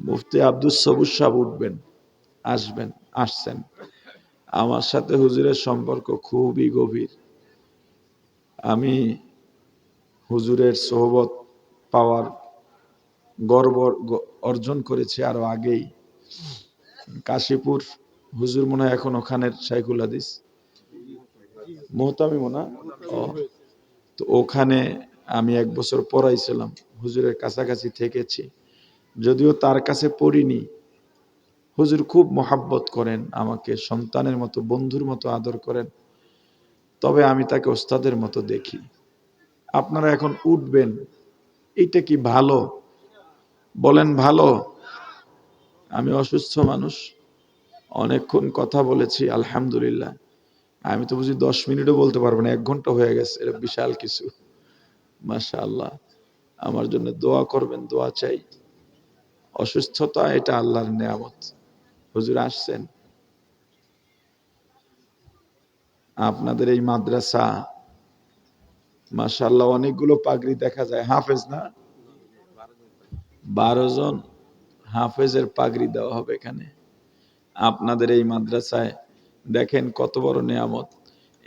মুফতি আব্দুস সবুজ সাহেব উঠবেন, আসবেন, আসছেন। আমার সাথে হুজুরের সম্পর্ক খুবই গভীর। আমি হুজুরের সোহবত পাওয়ার গর্ব অর্জন করেছি আরো আগেই। কাশীপুর হুজুর মনে হয় এখন ওখানের শাইখুল হাদিস মোহতামিম না, তো ওখানে আমি 1 বছর পড়াইছিলাম, হুজুরের কাছাকাছি থেকেছি। যদিও তার কাছে পড়িনি, হুজুর খুব মহাব্বত করেন আমাকে, সন্তানের মতো, বন্ধুর মতো আদর করেন। তবে আমি তাকে ওস্তাদের মতো দেখি। আপনারা এখন উঠবেন, এইটা কি ভালো? বলেন ভালো? আমি অসুস্থ মানুষ, অনেকক্ষণ কথা বলেছি, আলহামদুলিল্লাহ। আমি তো বুঝি 10 মিনিটও বলতে পারবো না, 1 ঘন্টা হয়ে গেছে, এটা বিশাল কিছু। মাশাআল্লাহ, আমার জন্য দোয়া করবেন, দোয়া চাই। অসুস্থতা এটা আল্লাহর নেয়ামত। হুজুর আসছেন। আপনাদের এই মাদ্রাসা মাশাআল্লাহ অনেকগুলো পাগড়ি দেখা যায়, হাফেজ না? 12 জন হাফেজের পাগড়ি দেওয়া হবে এখানে। আপনাদের এই মাদ্রাসায় দেখেন কত বড় নেয়ামত।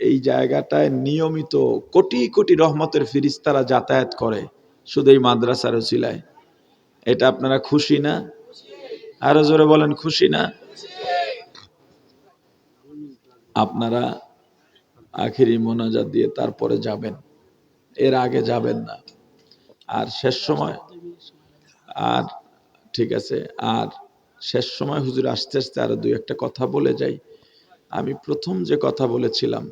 এই জায়গাটায় নিয়মিত কোটি কোটি রহমতের ফিরিস্তারা যাতায়াত করে শুধু এই মাদ্রাসার উসিলায়। এটা আপনারা খুশি না? আরো জোরে বলেন, খুশি না? আপনারা আখিরি মোনাজাত দিয়ে তারপরে যাবেন, এর আগে যাবেন না। আর শেষ সময়, আর ঠিক আছে, আর শেষ সময় হুজুর আসতে আসতে আরো 2-1টা কথা বলে যাই। আমি প্রথম যে কথা বলেছিলাম,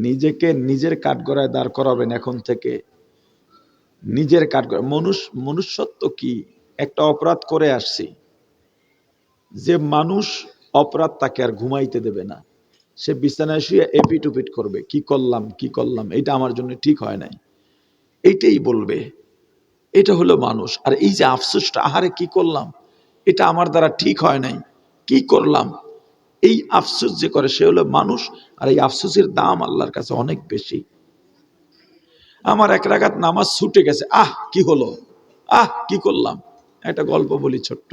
নিজেকে নিজের কাঠগড়ায় দাঁড় করাবেন এখন থেকে। নিজের কাঠগড়ায়। মনুষ্যত্ব কি? একটা অপরাধ করে আসছি, যে মানুষ অপরাধ তাকে আর ঘুমাইতে দেবে না। সে বিছানায় শুয়ে এপিট উপিট করবে, কি করলাম কি করলাম, এটা আমার জন্য ঠিক হয় নাই, এইটাই বলবে। এটা হলো মানুষ। আর এই যে আফসোসটা, আহারে কি করলাম, এটা আমার দ্বারা ঠিক হয় নাই, কি করলাম, এই আফসোস যে করে সে হলো মানুষ। আর এই আফসোসের দাম আল্লাহর কাছে অনেক বেশি। আমার 1 রাকাত নামাজ ছুটে গেছে, আহ কি হলো, আহ কি করলাম। একটা গল্প বলি ছোট্ট।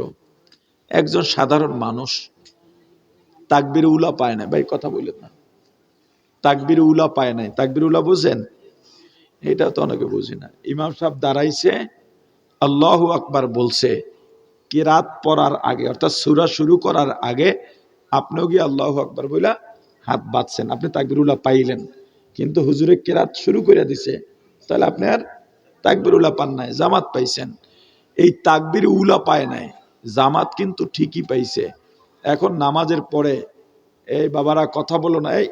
একজন সাধারণ মানুষ তাকবীর উলা পায় না, ভাই কথা বললেন না, তাকবীর উলা পায় নাই। তাকবীর উলা বুঝেন? এটা তো অনেকে বুঝি না। ইমাম সাহেব দাঁড়াইছে, আল্লাহু আকবার বলছে, কিরাত পড়ার আগে অর্থাৎ সূরা শুরু করার আগে আপনিও গিয়ে আল্লাহু আকবার বইলা হাত বাঁধছেন, আপনি তাকবীরুল্লাহ পাইলেন। কিন্তু হুজুরে কিরাত শুরু করে দিছে, তাহলে আপনি আর তাকবীরুল্লাহ পান নাই, জামাত পাইছেন। এই তাকবীর উলা পায় নাই, জামাত কিন্তু ঠিকই পাইছে। এখন নামাজের পরে, এই বাবারা কথা বলো না, এই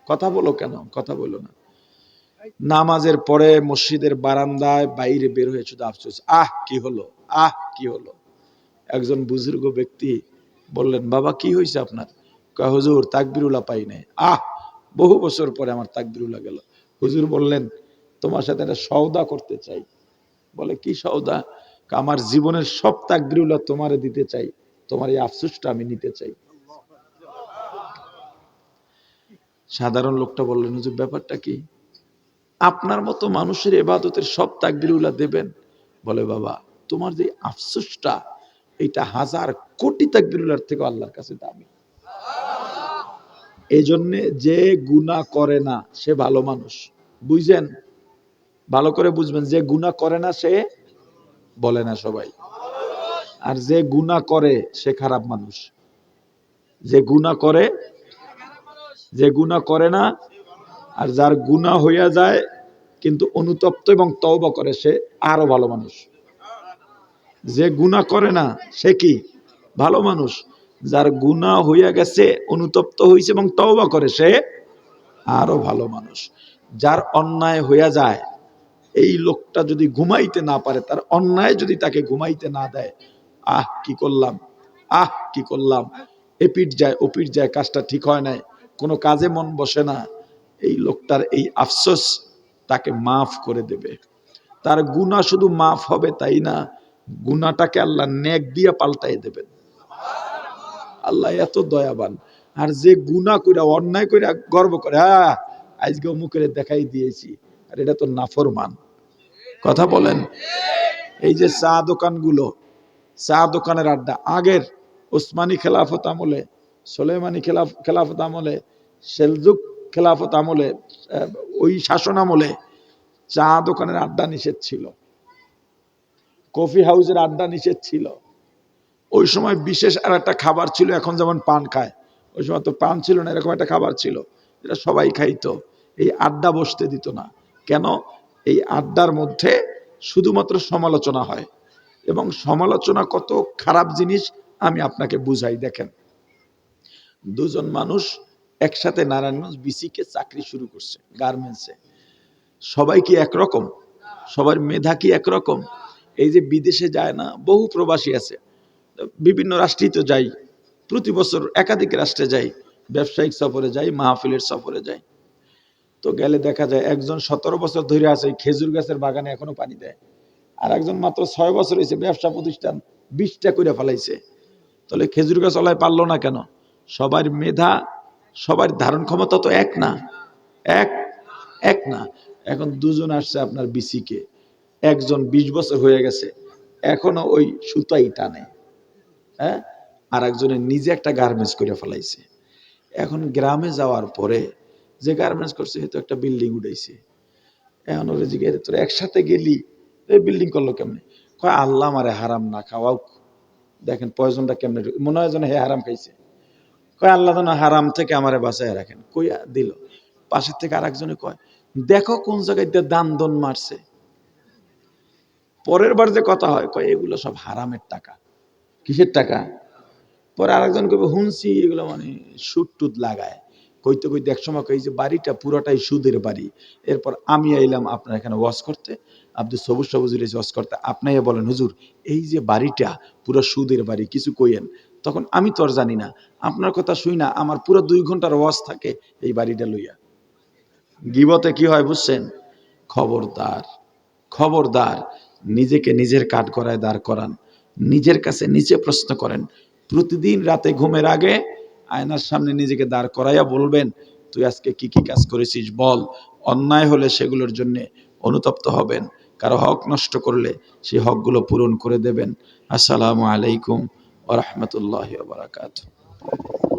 কথা বলো কেন, কথা বলো না। নামাজের পরে মসজিদের বারান্দায় বাইরে বের হয়ে শুধু আফসোস, আহ কি হলো, আহ কি হলো। একজন বুজুর্গ ব্যক্তি বললেন, বাবা কি হয়েছে আপনার? কয় হুজুর তাকবীরুল্লাহ পাই নাই। আহ, বহু বছর পরে আমার তাকবীরুল্লাহ গেল। হুজুর বললেন, তোমার সাথে একটা সওদা করতে চাই। বলে কি সওদা? আমার জীবনের সব তাকবীরুল্লাহ তোমারে দিতে চাই, তোমার এই আফসোসটা আমি নিতে চাই। সাধারণ লোকটা বললেন, হুজুর ব্যাপারটা কি? আপনার মতো মানুষের ইবাদতের সব তাকবীরুল্লাহ দেবেন? বলে বাবা, তোমার যে আফসোসটা, এটা 1000 কোটি তাকবীরুল্লাহর থেকে আল্লাহর কাছে দামি। এই জন্যে যে গুনাহ করে না সে ভালো মানুষ, বুঝছেন? ভালো করে বুঝবেন, যে গুনাহ করে না সে, বলে না সবাই, আর যে গুনাহ করে সে খারাপ মানুষ। যে গুনাহ করে, যে গুনাহ করে না, আর যার গুনাহ হইয়া যায় কিন্তু অনুতপ্ত এবং তওবা করে, সে আরো ভালো মানুষ। যে গুনাহ করে না সে কি? ভালো মানুষ। যার গুনাহ হইয়া গেছে, অনুতপ্ত হইছে এবং তওবা করে, সে আরো ভালো মানুষ। যার অন্যায় হইয়া যায়, এই লোকটা যদি ঘুমাইতে না পারে, তার অন্যায় যদি তাকে ঘুমাইতে না দেয়, আহ কি করলাম, আহ কি করলাম, এপিট যায় ওপিট যায়, কাজটা ঠিক হয় নাই, কোনো কাজে মন বসে না, এই লোকটার এই আফসোস তাকে মাফ করে দেবে। তার গুনাহ শুধু মাফ হবে তাই না, গুনাহটাকে আল্লাহ নেক দিয়ে পাল্টাই দেবেন। আল্লাহ এত দয়াবান। আর যে গুনাহ কইরা, অন্যায় কইরা গর্ব করে, হ্যাঁ আজকে মুখের দেখাই দিয়েছি, আর এটা তো নাফরমান। কথা বলেন। এই যে চা দোকানগুলো, চা দোকানের আড্ডা। আগের ওসমানী খেলাফত আমলে, সোলেমানি খেলাফত আমলে, সেলজুক খেলাফত আমলে, ওই শাসন আমলে চা দোকানের আড্ডা নিষেধ ছিল, কফি হাউসের আড্ডা নিষেধ ছিল। ওই সময় বিশেষ আর একটা খাবার ছিল, এখন যেমন পান খায়, ওই সময় তো পান ছিল না, এরকম একটা খাবার ছিল যেটা সবাই খাইতো। এই আড্ডা বসতে দিত না। কেন? এই আড্ডার মধ্যে শুধুমাত্র সমালোচনা হয়, এবং সমালোচনা কত খারাপ জিনিস আমি আপনাকে বুঝাই। দেখেন, দুজন মানুষ একসাথে নারায়ণগঞ্জ বিসিকে চাকরি শুরু করছে, গার্মেন্টসে। সবাই কি একরকম? সবার মেধা কি একরকম? এই যে বিদেশে যায় না, বহু প্রবাসী আছে, বিভিন্ন রাষ্ট্রেই তো যাই, প্রতি বছর একাধিক রাষ্ট্রে যাই, ব্যবসায়িক সফরে যাই, মাহফিলের সফরে যাই। তো গেলে দেখা যায় একজন 17 বছর ধরে আছে খেজুর গাছের বাগানে, এখনো পানি দেয়। আর একজন মাত্র 6 বছর হয়েছে, ব্যবসা প্রতিষ্ঠান 20টা করে ফেলাইছে। তাহলে খেজুর গাছ ওলাই পারলো না কেন? সবার মেধা, সবার ধারণ ক্ষমতা তো এক না, এক এক না। এখন দুজন আসছে আপনার বিসিকে, একজন 20 বছর হয়ে গেছে, এখনো ওই সুতাই টানে, হ্যাঁ, আর একজনের নিজে একটা গার্মেন্টস করে ফেলাইছে। এখন গ্রামে যাওয়ার পরে যে গার্মেন্টস করছে, হয়তো একটা বিল্ডিং উঠাইছে। এখন ওরা জিজ্ঞেস, তোর একসাথে গেলি, এই বিল্ডিং করলো কেমনে? কয়, আল্লাহ মারে হারাম না খাওয়াও। দেখেন পয়জনটা কেমনে, মনে হয় যেন হে হারাম খাইছে। কয়, আল্লাহ যেন হারাম থেকে আমারে বাঁচায় রাখেন। কইয়া দিল। পাশের থেকে আরেকজনে কয়, দেখো কোন জায়গায় দিয়ে দান দন মারছে। পরের বার যে কথা হয়, কয় এগুলো সব হারামের টাকা। কিসের টাকা? পরে আরেকজন কবে, হুনছি এগুলো মানে সুদ টুদ লাগায়। কইতে কইতে একসময় কই যে বাড়িটা পুরোটাই সুদের বাড়ি। এরপর আমি আইলাম আপনার এখানে ওয়াজ করতে, আব্দুল সবুজ সবুজের ওয়াজ করতে। আপনাই বলেন, হুজুর এই যে বাড়িটা পুরো সুদের বাড়ি, কিছু কইেন। তখন আমি তো আর জানি না, আপনার কথা শুই না, আমার পুরো 2 ঘন্টার ওয়াজ থাকে এই বাড়িটা লইয়া। গীবতে কি হয় বুঝছেন? খবরদার, খবরদার, নিজেকে নিজের কাঠগড়ায় দাঁড় করান, নিজের কাছে নিজে প্রশ্ন করেন। প্রতিদিন রাতে ঘুমের আগে আয়নার সামনে নিজেকে দাঁড় করাইয়া বলবেন, তুই আজকে কি কি কাজ করেছিস বল। অন্যায় হলে সেগুলোর জন্য অনুতপ্ত হবেন, কারো হক নষ্ট করলে সেই হকগুলো পূরণ করে দেবেন। আসসালামু আলাইকুম ওয়া রাহমাতুল্লাহি ওয়া বারাকাতুহু।